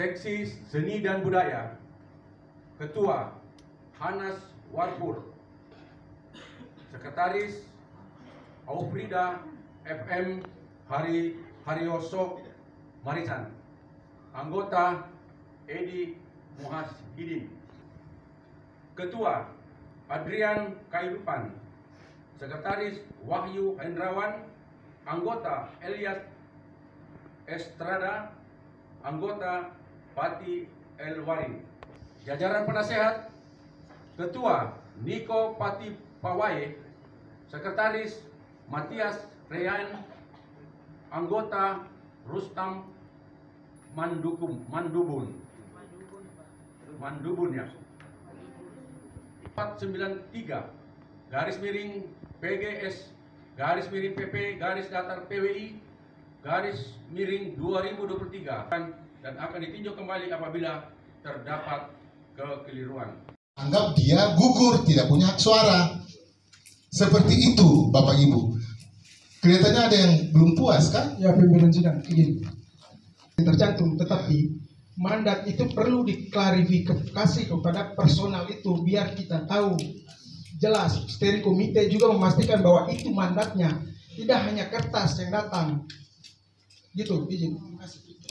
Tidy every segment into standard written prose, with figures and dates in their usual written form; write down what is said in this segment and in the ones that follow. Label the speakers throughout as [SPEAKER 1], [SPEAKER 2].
[SPEAKER 1] Seksi Seni dan Budaya, Ketua Hanas Warpur, Sekretaris Aufrida FM Haryoso Marisan, Anggota Edi Muhashidin, Ketua Adrian Kairupan, Sekretaris Wahyu Hendrawan, Anggota Elias Estrada, Anggota Pati Elwarin. Jajaran penasehat, Ketua Niko Pati Pawai, Sekretaris Matias Reyan, Anggota Rustam Mandubun ya. 493 garis miring PGS garis miring PP garis datar PWI garis miring 2023 dan akan ditinjau kembali apabila terdapat kekeliruan.
[SPEAKER 2] Anggap dia gugur, tidak punya hak suara. Seperti itu, Bapak Ibu. Kelihatannya ada yang belum puas, kan?
[SPEAKER 3] Ya, pimpinan sidang, begini. Tercantum, tetapi mandat itu perlu diklarifikasi kepada personal itu, biar kita tahu jelas. Steering Komite juga memastikan bahwa itu mandatnya, tidak hanya kertas yang datang. Gitu, izin.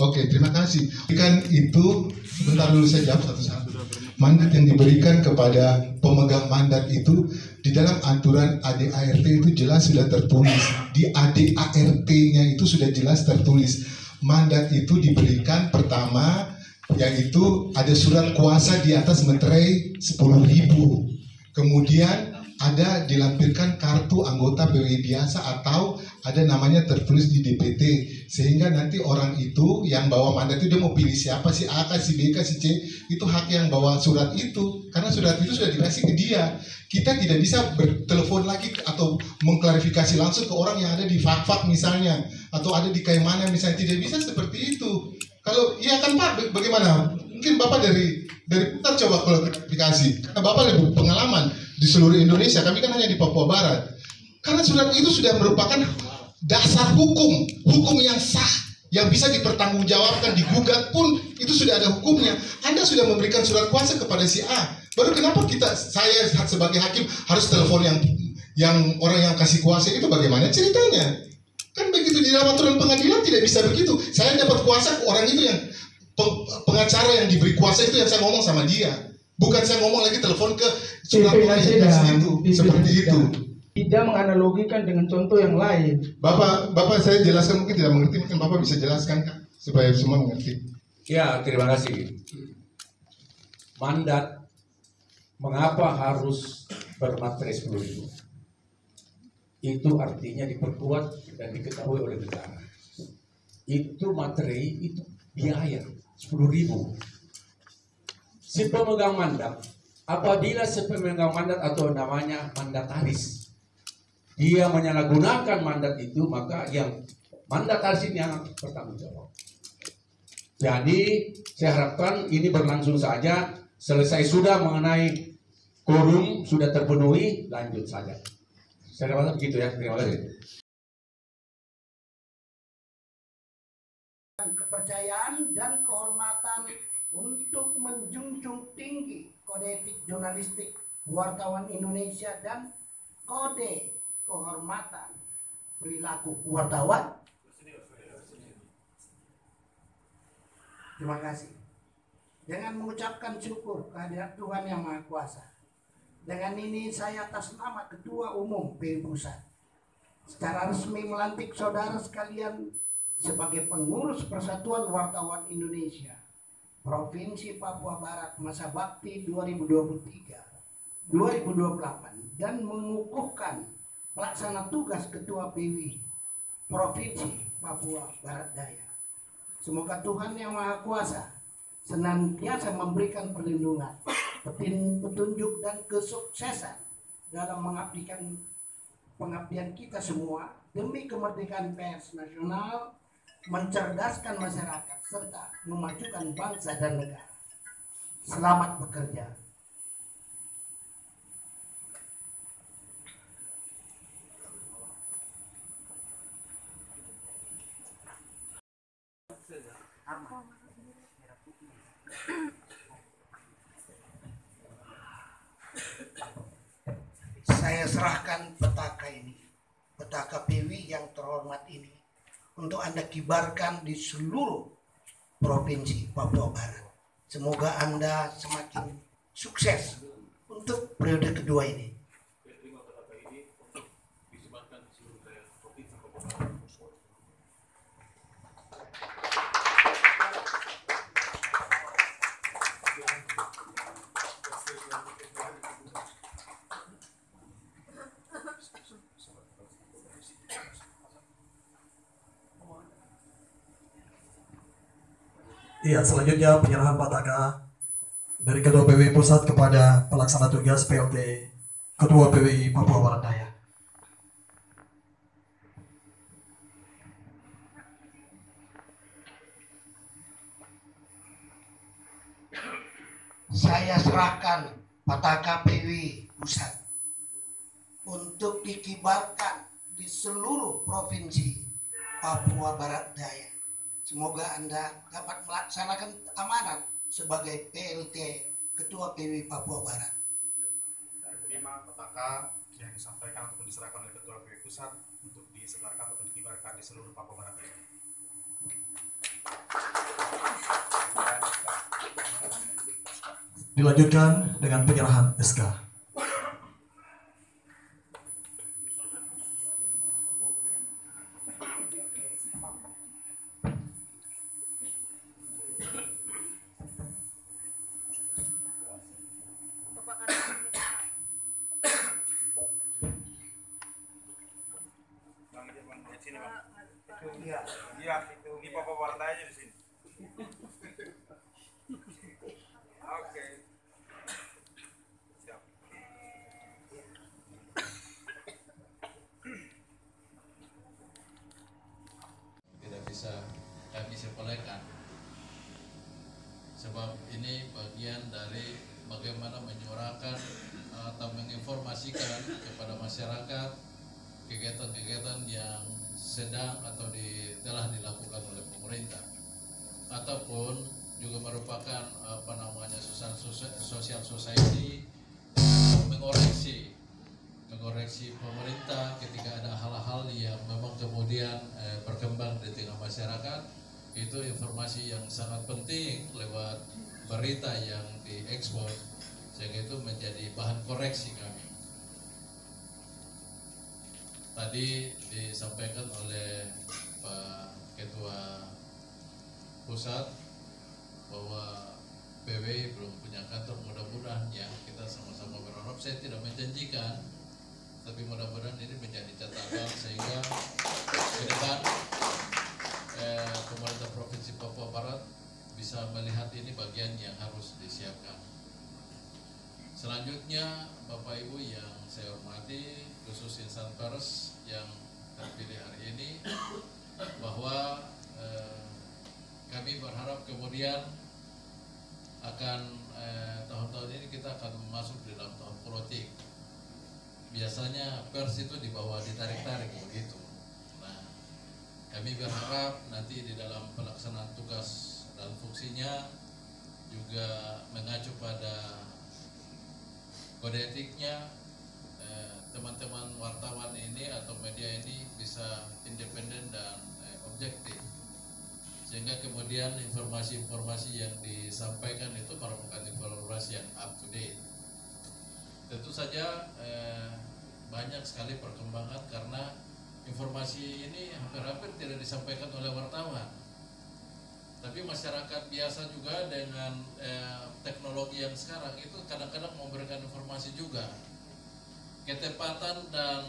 [SPEAKER 2] Oke, terima kasih. Kan itu, sebentar dulu saya jawab satu-satu. Mandat yang diberikan kepada pemegang mandat itu di dalam aturan ADART itu jelas sudah tertulis. Di ADART-nya itu sudah jelas tertulis. Mandat itu diberikan pertama, yaitu ada surat kuasa di atas meterai 10.000. Kemudian ada dilampirkan kartu anggota PWI biasa atau ada namanya tertulis di DPT, sehingga nanti orang itu yang bawa mandat itu dia mau pilih siapa, si A, si B, si C, itu hak yang bawa surat itu, karena surat itu sudah dikasih ke dia. Kita tidak bisa bertelepon lagi atau mengklarifikasi langsung ke orang yang ada di Fak-Fak misalnya, atau ada di Kaimana misalnya, tidak bisa seperti itu. Kalau iya kan Pak, bagaimana? Mungkin Bapak dari Putar coba klarifikasi, karena Bapak lebih pengalaman di seluruh Indonesia, kami kan hanya di Papua Barat. Karena surat itu sudah merupakan dasar hukum yang sah, yang bisa dipertanggungjawabkan, digugat pun itu sudah ada hukumnya. Anda sudah memberikan surat kuasa kepada si A, baru kenapa saya sebagai hakim harus telepon yang orang yang kasih kuasa itu, bagaimana ceritanya? Kan begitu di dalam aturan pengadilan tidak bisa begitu. Saya dapat kuasa ke orang itu, yang pengacara yang diberi kuasa itu yang saya ngomong sama dia. Bukan saya ngomong lagi telepon ke surat kuasa itu. Seperti itu.
[SPEAKER 3] Tidak menganalogikan dengan contoh yang lain.
[SPEAKER 2] Bapak saya jelaskan, mungkin tidak mengerti, mungkin Bapak bisa jelaskan kan, supaya semua mengerti.
[SPEAKER 1] Ya, terima kasih. Mandat mengapa harus bermaterai 10.000? Itu artinya diperkuat dan diketahui oleh negara. Itu materai, itu biaya 10.000. Si pemegang mandat, apabila si pemegang mandat atau namanya mandataris, dia menyalahgunakan mandat itu, maka yang mandataris ini yang bertanggung jawab. Jadi saya harapkan ini berlangsung saja, selesai sudah mengenai quorum sudah terpenuhi, lanjut saja. Saya rasa begitu ya, terima kasih.
[SPEAKER 4] Kepercayaan dan kehormatan untuk menjunjung tinggi kode etik jurnalistik wartawan Indonesia dan kode kehormatan perilaku wartawan. Terima kasih. Dengan mengucapkan syukur kehadirat Tuhan Yang Maha Kuasa, dengan ini saya atas nama Ketua Umum PWI Pusat secara resmi melantik saudara sekalian sebagai pengurus Persatuan Wartawan Indonesia Provinsi Papua Barat masa bakti 2023-2028 dan mengukuhkan pelaksana tugas Ketua PWI Provinsi Papua Barat Daya. Semoga Tuhan Yang Maha Kuasa senantiasa memberikan perlindungan, petunjuk dan kesuksesan dalam pengabdian kita semua demi kemerdekaan pers nasional, mencerdaskan masyarakat serta memajukan bangsa dan negara. Selamat bekerja. Saya serahkan petaka ini, petaka PW yang terhormat ini, untuk Anda kibarkan di seluruh provinsi Papua Barat. Semoga Anda semakin sukses untuk periode kedua ini.
[SPEAKER 5] Iya, selanjutnya penyerahan petaka dari Ketua PWI Pusat kepada pelaksana tugas PLT Ketua PWI Papua Barat Daya.
[SPEAKER 4] Saya serahkan petaka PWI Pusat untuk dikibarkan di seluruh provinsi Papua Barat Daya. Semoga Anda dapat melaksanakan amanat sebagai PLT Ketua PWI Papua Barat.
[SPEAKER 6] Terima petaka yang disampaikan ataupun diserahkan oleh Ketua PWI Pusat untuk disebarkan ataupun dikibarkan di seluruh Papua Barat.
[SPEAKER 5] Dilanjutkan dengan penyerahan SK.
[SPEAKER 6] Iya, itu di Papua Barat aja di sini. Oke. Siap.
[SPEAKER 7] Tidak bisa kami sepelekan, sebab ini bagian dari bagaimana menyuarakan atau menginformasikan kepada masyarakat kegiatan-kegiatan yang sedang atau telah dilakukan oleh pemerintah, ataupun juga merupakan social society, mengoreksi pemerintah ketika ada hal-hal yang memang kemudian berkembang di tengah masyarakat. Itu informasi yang sangat penting lewat berita yang diekspor, sehingga itu menjadi bahan koreksi kami. Tadi disampaikan oleh Pak Ketua Pusat bahwa PW belum punya kantor. Mudah-mudahan ya, kita sama-sama berharap. Saya tidak menjanjikan, tapi mudah-mudahan ini menjadi catatan sehingga ke depan pemerintah Provinsi Papua Barat bisa melihat ini bagian yang harus disiapkan. Selanjutnya, Bapak Ibu yang saya hormati, khusus insan pers yang terpilih hari ini, bahwa kami berharap kemudian akan tahun-tahun ini kita akan masuk di dalam tahun politik. Biasanya pers itu ditarik-tarik begitu. Nah, kami berharap nanti di dalam pelaksanaan tugas dan fungsinya juga mengacu pada kode etiknya, teman-teman wartawan ini atau media ini bisa independen dan objektif, sehingga kemudian informasi-informasi yang disampaikan itu merupakan informasi yang up to date. Tentu saja banyak sekali perkembangan karena informasi ini hampir-hampir tidak disampaikan oleh wartawan. Tapi masyarakat biasa juga dengan teknologi yang sekarang itu kadang-kadang memberikan informasi juga. Ketepatan dan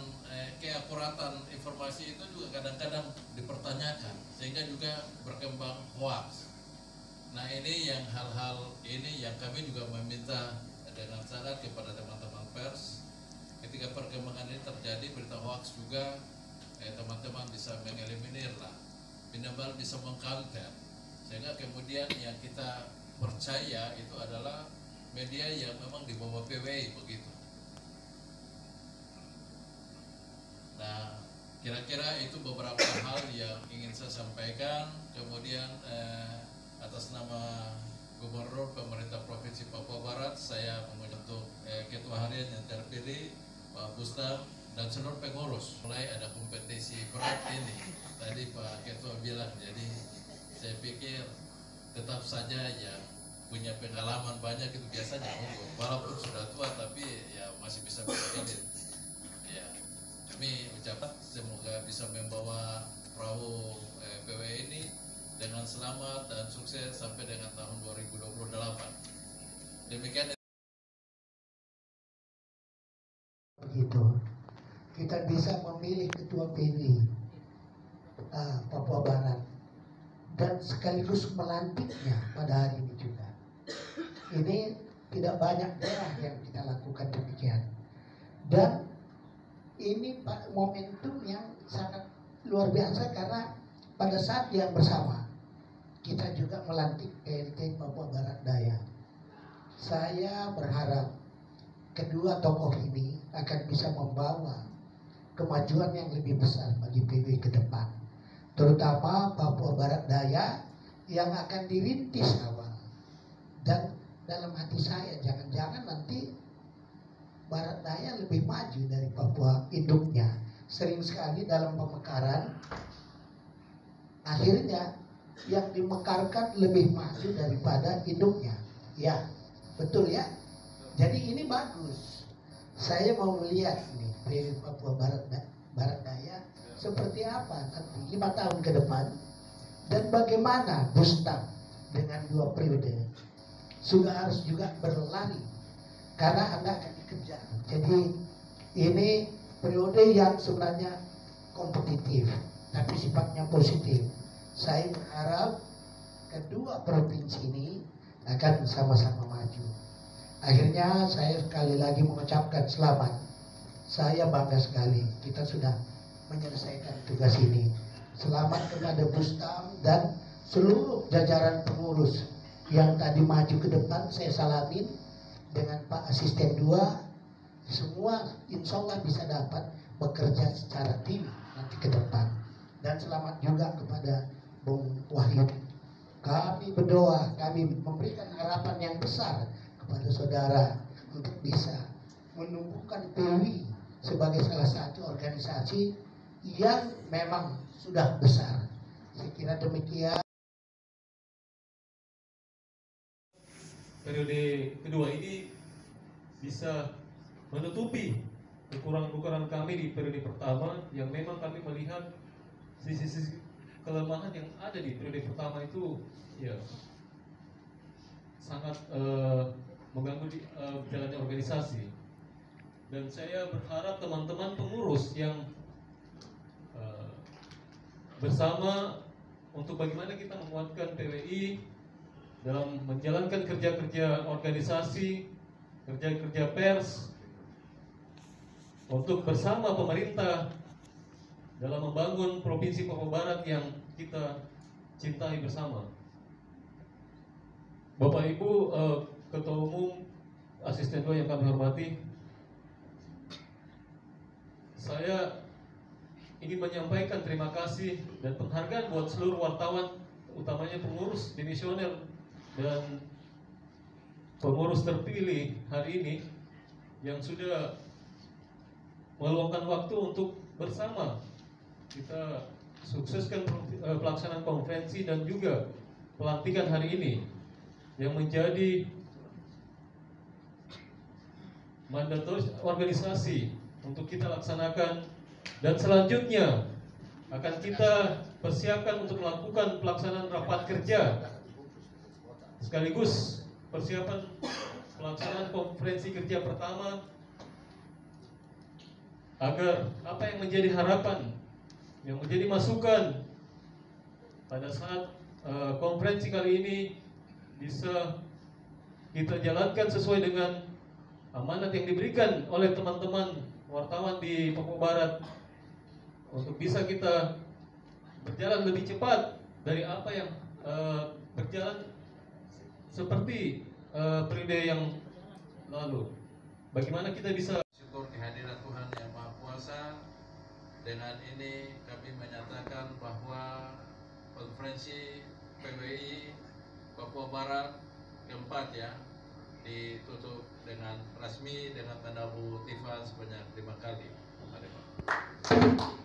[SPEAKER 7] keakuratan informasi itu juga kadang-kadang dipertanyakan, sehingga juga berkembang hoax. Nah, ini yang hal-hal ini yang kami juga meminta dengan sangat kepada teman-teman pers, ketika perkembangan ini terjadi berita hoax juga teman-teman bisa mengeliminir lah, minimal bisa mengcounter, sehingga kemudian yang kita percaya itu adalah media yang memang di bawah PWI begitu. Nah, kira-kira itu beberapa hal yang ingin saya sampaikan. Kemudian atas nama Gubernur Pemerintah Provinsi Papua Barat, saya untuk Ketua Harian yang terpilih Pak Bustam dan seluruh pengurus. Mulai ada kompetisi berat ini. Tadi Pak Ketua bilang, jadi saya pikir tetap saja yang punya pengalaman banyak itu biasanya unggul. Walaupun sudah tua tapi ya masih bisa berkelit. Ya, kami ucapkan semoga bisa membawa perahu PWI ini dengan selamat dan sukses sampai dengan tahun 2028. Demikian.
[SPEAKER 4] Begitu, kita bisa memilih ketua PWI Papua Barat dan sekaligus melantiknya pada hari ini juga. Ini tidak banyak daerah yang kita lakukan demikian. Dan ini momentum yang sangat luar biasa karena pada saat yang bersama kita juga melantik PLT Papua Barat Daya. Saya berharap kedua tokoh ini akan bisa membawa kemajuan yang lebih besar bagi PWI ke depan, terutama Papua Barat Daya yang akan dirintis awal. Dan dalam hati saya jangan-jangan nanti Barat Daya lebih maju dari Papua induknya. Sering sekali dalam pemekaran akhirnya yang dimekarkan lebih maju daripada induknya. Ya, betul ya. Jadi ini bagus. Saya mau melihat ini PWI Papua Barat Daya seperti apa nanti 5 tahun ke depan, dan bagaimana Bustam dengan 2 periode sudah harus juga berlari karena Anda akan dikejar. Jadi ini periode yang sebenarnya kompetitif tapi sifatnya positif. Saya berharap kedua provinsi ini akan sama-sama maju. Akhirnya saya sekali lagi mengucapkan selamat. Saya bangga sekali kita sudah menyelesaikan tugas ini. Selamat kepada Bustam dan seluruh jajaran pengurus yang tadi maju ke depan. Saya salamin dengan Pak Asisten 2. Semua insya Allah bisa dapat bekerja secara tim nanti ke depan. Dan selamat juga kepada Bung Wahyu. Kami berdoa, kami memberikan harapan yang besar kepada saudara untuk bisa menumbuhkan PWI sebagai salah satu organisasi yang memang sudah besar. Saya kira demikian.
[SPEAKER 8] Periode kedua ini bisa menutupi kekurangan-kekurangan kami di periode pertama yang memang kami melihat sisi-sisi kelemahan yang ada di periode pertama itu ya sangat mengganggu di jalannya organisasi. Dan saya berharap teman-teman pengurus yang bersama untuk bagaimana kita menguatkan PWI dalam menjalankan kerja-kerja organisasi, kerja-kerja pers, untuk bersama pemerintah dalam membangun Provinsi Papua Barat yang kita cintai bersama. Bapak Ibu Ketua Umum, Asisten 2 yang kami hormati, saya ingin menyampaikan terima kasih dan penghargaan buat seluruh wartawan, utamanya pengurus dimisioner dan pengurus terpilih hari ini yang sudah meluangkan waktu untuk bersama kita sukseskan pelaksanaan konferensi dan juga pelantikan hari ini yang menjadi mandatorius organisasi untuk kita laksanakan, dan selanjutnya akan kita persiapkan untuk melakukan pelaksanaan rapat kerja sekaligus persiapan pelaksanaan konferensi kerja pertama, agar apa yang menjadi harapan, yang menjadi masukan pada saat konferensi kali ini bisa kita jalankan sesuai dengan amanat yang diberikan oleh teman-teman wartawan di Papua Barat, untuk bisa kita berjalan lebih cepat dari apa yang berjalan seperti periode yang lalu. Bagaimana kita bisa
[SPEAKER 7] Syukur kehadiran Tuhan Yang Maha Kuasa. Dengan ini kami menyatakan bahwa konferensi PWI Papua Barat keempat ya, ditutup dengan resmi dengan tanda Bu Tifan sebanyak 5 kali. Mari, Pak.